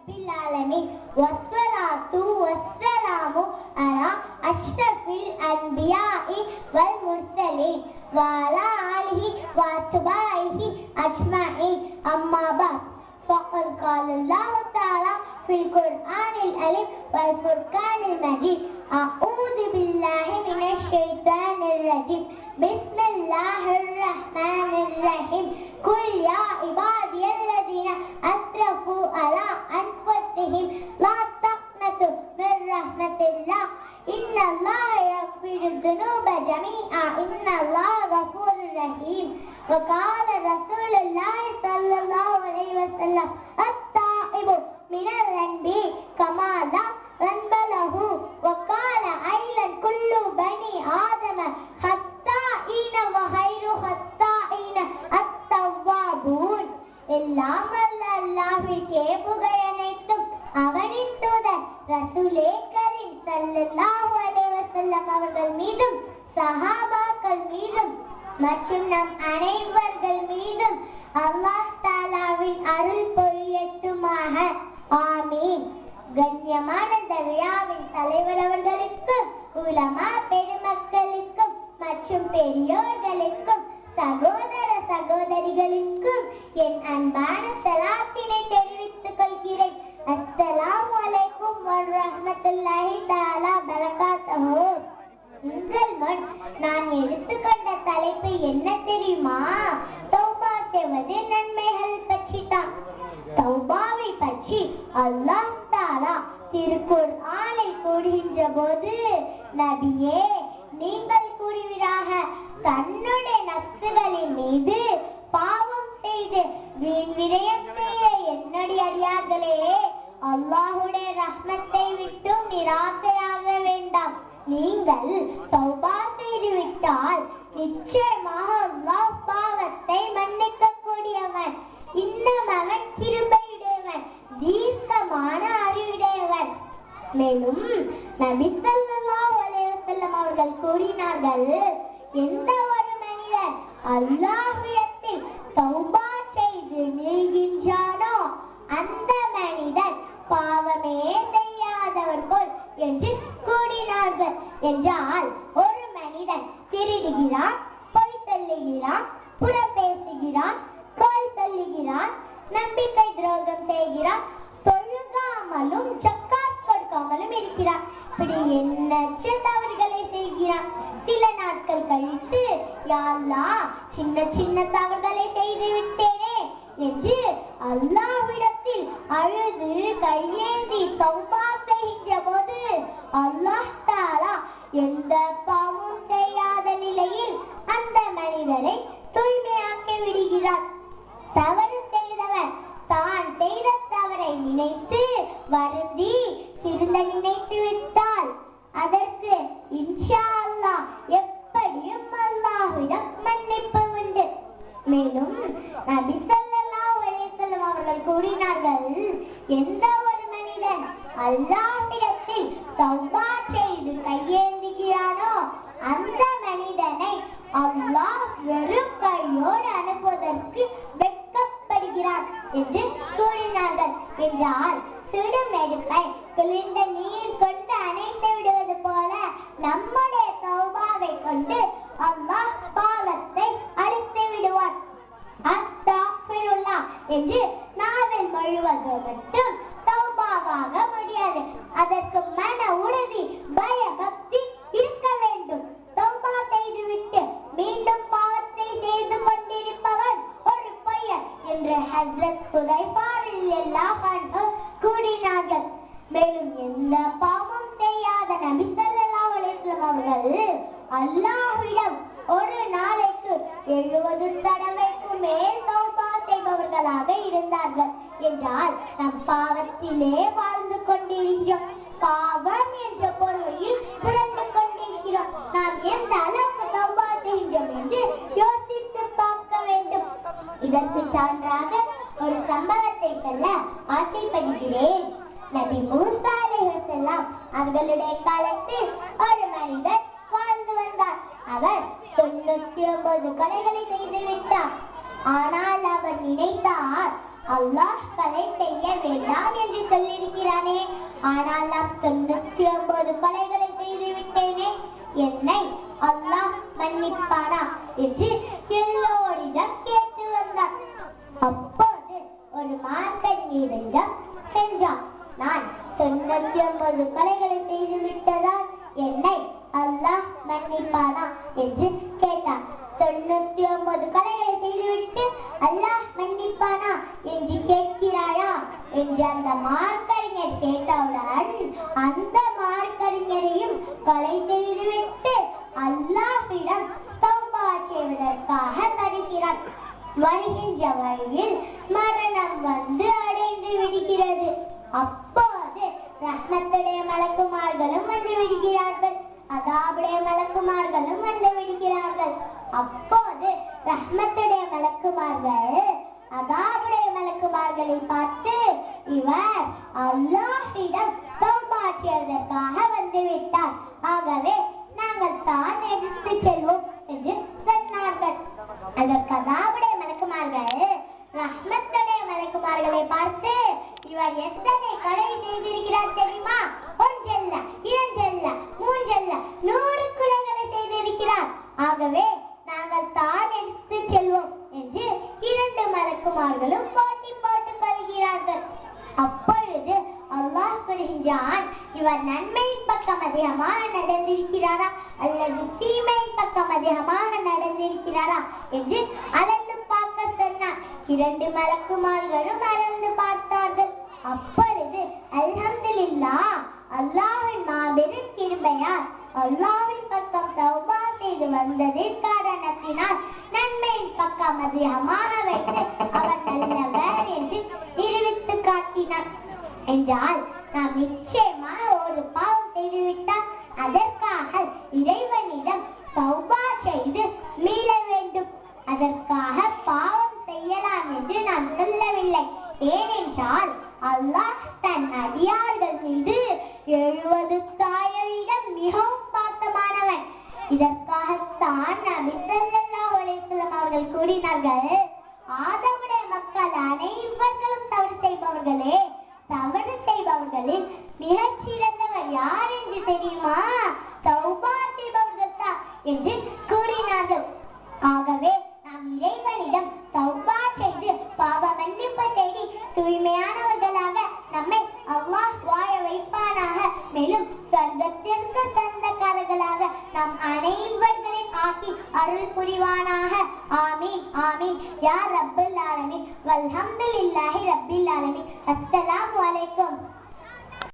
rabbil alamin wassalatu wassalamu ala ashrafil anbiya'i wal mursalin wa ala alihi wa atba'ihi ajma'in amma ba'd faqad qala Allah ta'ala fil Qur'anil alim wal furqanil majid a'udzu billahi minash shaitanir rajim bismillahir rahmanir rahim qul ya ibadiyalladzina asrafu ala anfusihim la taqnatu min rahmatillah innallaha yaghfiru dhunuba jami'a innallaha ghafurur rahim wa qala rasulullah sallallahu alaihi wasallam at-ta'ibu min al-dhanbi kama la dhanba lahu wa qala aylan kullu bani adama khata'ina wa khairu khata'ina at-tawwabun எல்லாம் வல்ல அல்லாஹ்விற்கே புகழ் அனைத்தும் அவனின் தூதர் ரசூலே கரீம் ஸல்லல்லாஹு அலைஹி வஸல்லம் அவர்கள் மீதும் சஹாபாக்கள் மீதும் மற்றும் நம் அனைவர்கள் மீதும் அல்லாஹ் தஆலாவின் அருள் பொழியட்டுமாக ஆமீன். கண்ணியமான இந்த விழாவின் தலைவர் அவர்களுக்கும் உலமா பெருமக்களுக்கும் மற்றும் பெரியோர்களுக்கும் சகோதர சகோதரிகளுக்கும் என் அன்பான சலாத்தினை தெரிவித்துக் கொள்கிறேன். அஸ்ஸலாமு அலைக்கும் வரஹ்மத்துல்லாஹி தஆலா பரகாத்துஹு. உங்கள் முன் நான் எடுத்துக்கொண்ட தலைப்பு என்ன தெரியுமா? தௌபா செய்வது நன்மைகள் பற்றி தான். தௌபாவை பற்றி அல்லாஹ் தஆலா திருக்குர்ஆனில் கூறுகின்ற போது, நபியே நீங்கள் கூறுவீராக, தன்னுடைய நப்சுகளின் மீது பாவம் செய்து வீண் விரயம் செய்ய என்னுடைய அடியார்களே, அல்லாஹ்வுடைய ரஹ்மத்தை விட்டு நிராசையாக வேண்டாம். நீங்கள் தௌபா செய்து விட்டால் நிச்சயமாக அல்லாஹ் பாவத்தை மன்னிக்க கூடியவன், இன்னும் அவன் கிருபையுடையவன், தீர்க்கமான அறிவுடையவன். மேலும் நபி ஸல்லல்லாஹு அலைஹி வஸல்லம் அவர்கள் கூறினார்கள், எந்த ஒரு மனிதன் அல்லாஹ்விடத்தில் தௌபா செய்து மீள்கின்றானோ அந்த மனிதன் பாவமே செய்யாதவர் போல் என்று கூறினார்கள். என்றால் ஒரு மனிதன் திருடுகிறான், பொய் சொல்லுகிறான், புற பேசுகிறான், கோல் சொல்லுகிறான், நம்பிக்கை துரோகம் செய்கிறான், தொழுகாமலும் ஜக்காத் கொடுக்காமலும் இருக்கிறான், இப்படி எண்ணற்ற தவறுகளை செய்கிறான். சில நாட்கள் கழித்து, யா அல்லாஹ், சின்ன சின்ன தவறுகளை செய்து விட்டேனே என்று அல்லாஹ்விடத்தில் அழுது கையேந்தி தௌபா செய்கின்ற போது அல்லாஹ் தஆலா எந்த பாவமும் செய்யாத நிலையில் அந்த மனிதரை தூய்மையாக்கி விடுகிறார். தவறு செய்தவர் தான் செய்த தவறை நினைத்து வருந்தி திருந்த நினைத்து விட்டால் அதற்கு இன்ஷா அல்லாஹ் எப்படியும் அல்லாஹ்விடம் மன்னிப்பு உண்டு. மேலும் நபி ஸல்லல்லாஹு அலைஹி வஸல்லம் அவர்கள் கூறினார்கள், எந்த ஒரு மனிதன் அல்லாஹ்விடத்தில் தௌபா செய்து கையேந்துகிறானோ அந்த மனிதனை அல்லாஹ் வெறும் கையோடு அனுப்புவதற்கு வெட்கப்படுகிறார் என்று கூறினார்கள். என்றால் சுடும் நெருப்பை குளிர்ந்த நீர் கொண்டு அணைத்து விடுவது போல நம்முடைய தௌபாவை கொண்டு அல்லாஹ் பாவத்தை அழித்து விடுவார். அஸ்தக்ஃபிருல்லாஹ் என்று நாவில் மொழிவது மட்டும் தௌபாவாக முடியாது. அதற்கு மன உறுதி, பயபக்தி இருக்க வேண்டும். தௌபா செய்துவிட்டு மீண்டும் பாவத்தை செய்து கொண்டிருப்பவன் ஒரு பொய்யன் என்று ஹஜ்ரத் ஹுதைஃபா ரலியல்லாஹு அன்ஹு கூறினார்கள். மேலும் எந்த பாவம் செய்யாத நபி ஸல்லல்லாஹு அலைஹி வஸல்லம் அவர்கள் அல்லாஹ்விடம் ஒரு நாளைக்கு 70 தடவைக்கு மேல் தௌபா செய்பவர்களாக இருந்தார்கள். என்றால் நம் பாவத்திலே வாழ்ந்து கொண்டிருக்கிறோம், பாவம் என்ற பொருளில் புரண்டு கொண்டிருக்கிறோம். நாம் எந்த அளவுக்கு தௌபா செய்கிறோம் என்று யோசித்து பார்க்க வேண்டும். இதற்கு சான்றாக ஒரு சம்பவத்தை சொல்ல ஆசைப்படுகிறேன். நபி மூசா அலைஹிஸ்ஸலாம் அவர்களுடைய காலத்தில் ஒரு மனிதர் வாழ்ந்து வந்தார். அவர் 99 கொலைகளை செய்து விட்டார். ஆனால் அவர் நினைத்தார், அல்லாஹ் கொலை செய்ய வேண்டாம் என்று இருக்கிறானே, ஆனால் நான் 99 கொலைகளை செய்து விட்டேனே, என்னை அல்லாஹ் மன்னிப்பானா என்று எல்லோரிடம் கேட்டு வந்தார். அப்போது ஒரு மார்க்கடியிடம் சென்றான். நான் 99 கொலைகளை செய்து விட்டதால் என்னை அல்லாஹ் மன்னிப்பானா என்று கேட்டான். 99 கொலைகளை செய்துவிட்டு அல்லாஹ் மன்னிப்பானா என்று கேட்கிறாயா என்று அந்த மார்க்கறிஞர் கேட்டவுடன் அந்த மார்க்கறிஞரையும் கொலை செய்துவிட்டு அல்லாஹ்விடம் தௌபா செய்வதற்காக வருகிறான். வருகின்ற வழியில் மரணம் வந்து அடைந்து விடுகிறது. அப்போது ரஹ்மத்துடைய மலக்குமார்களும் வந்து விடுகிறார்கள், அதாபுடைய மலக்குமார்களும் வந்து விடுகிறார்கள். அப்போது ரஹ்மத்துடைய மலக்குமார்கள் அதாபுடைய மலக்குமார்களை பார்த்து, இவர் அல்லாஹ்விடம் தௌபா செய்வதற்காக வந்து விட்டார், ஆகவே நாங்கள் தான் எடுத்து செல்வோம் என்று சொன்னார்கள். அதற்கு அதாபுடைய மலக்குமார்கள் ரஹ்மத்துடைய மலக்குமார்களை பார்த்து, இவர் எத்தனை கொலை செய்திருக்கிறார் தெரியுமா? ஒன்றல்ல, இரண்டல்ல, மூன்றல்ல, 100 கொலைகளை செய்திருக்கிறார், ஆகவே நாங்கள் தான் எடுத்து செல்வோம் என்று 2 மலக்குமார்களும் போட்டி போட்டுக் கொள்கிறார்கள். அப்பொழுது அல்லாஹ் கூறுகின்றான், இவர் நன்மையின் பக்கம் அதிகமாக நடந்திருக்கிறாரா அல்லது தீமையின் பக்கம் அதிகமாக நடந்திருக்கிறாரா என்று அளந்து பார்க்க சொன்னார். 2 மலக்குமார்களும் அளந்து பார்த்தார்கள். அப்பொழுது அல்ஹம்துலில்லாஹ், அல்லாஹ்வின் மாபெரும் கிருபையால் அல்லாஹ்வின் பக்கம் தௌபா செய்து வந்ததின் காரணத்தினால் நன்மையின் பக்கம் அதிகமாக வைத்து அவர் நல்லவர் என்று நிரூபித்து காட்டினார். என்றால் நாம் நிச்சயமாக ஒரு பாவம் செய்துவிட்டால் அதற்காக இறைவனிடம் தௌபா செய்து மீள வேண்டும். அதற்காக பாவம் செய்யலாம் என்று நான் சொல்லவில்லை. ஏனென்றால் அல்லாஹ் தன் அடியார்கள் மீது 70 தாயரிடம் மிகவும் பாசமானவன். இதற்காகத்தான் நபி ஸல்லல்லாஹு அலைஹி வஸல்லம் அவர்கள் கூறினார்கள், ஆதமுடைய மக்கள் அனைவர்களும் தவறு செய்பவர்களே, தவறு செய்பவர்களில் மிகச் சிறந்தவர் யார் என்று தெரியுமா? தௌபா செய்பவர்கள் தான் என்று கூறினார்கள். ஆகவே நாம் இறைவனிடம் தௌபா செய்து பாவ மன்னிப்பு தேடி தூய்மையானவர்களாக நம்மை அல்லாஹ் வாழ வைப்பானாக. மேலும் சொர்க்கத்திற்கு சொந்தக்காரர்களாக நம் அனைவர்களையும் ஆக்கி அருள் புரிவானாக. ஆமீன் ஆமீன் யா ரப்பல் ஆலமீன். வல்ஹம்துலில்லாஹி ரப்பில் ஆலமீன். அஸ்ஸலாம்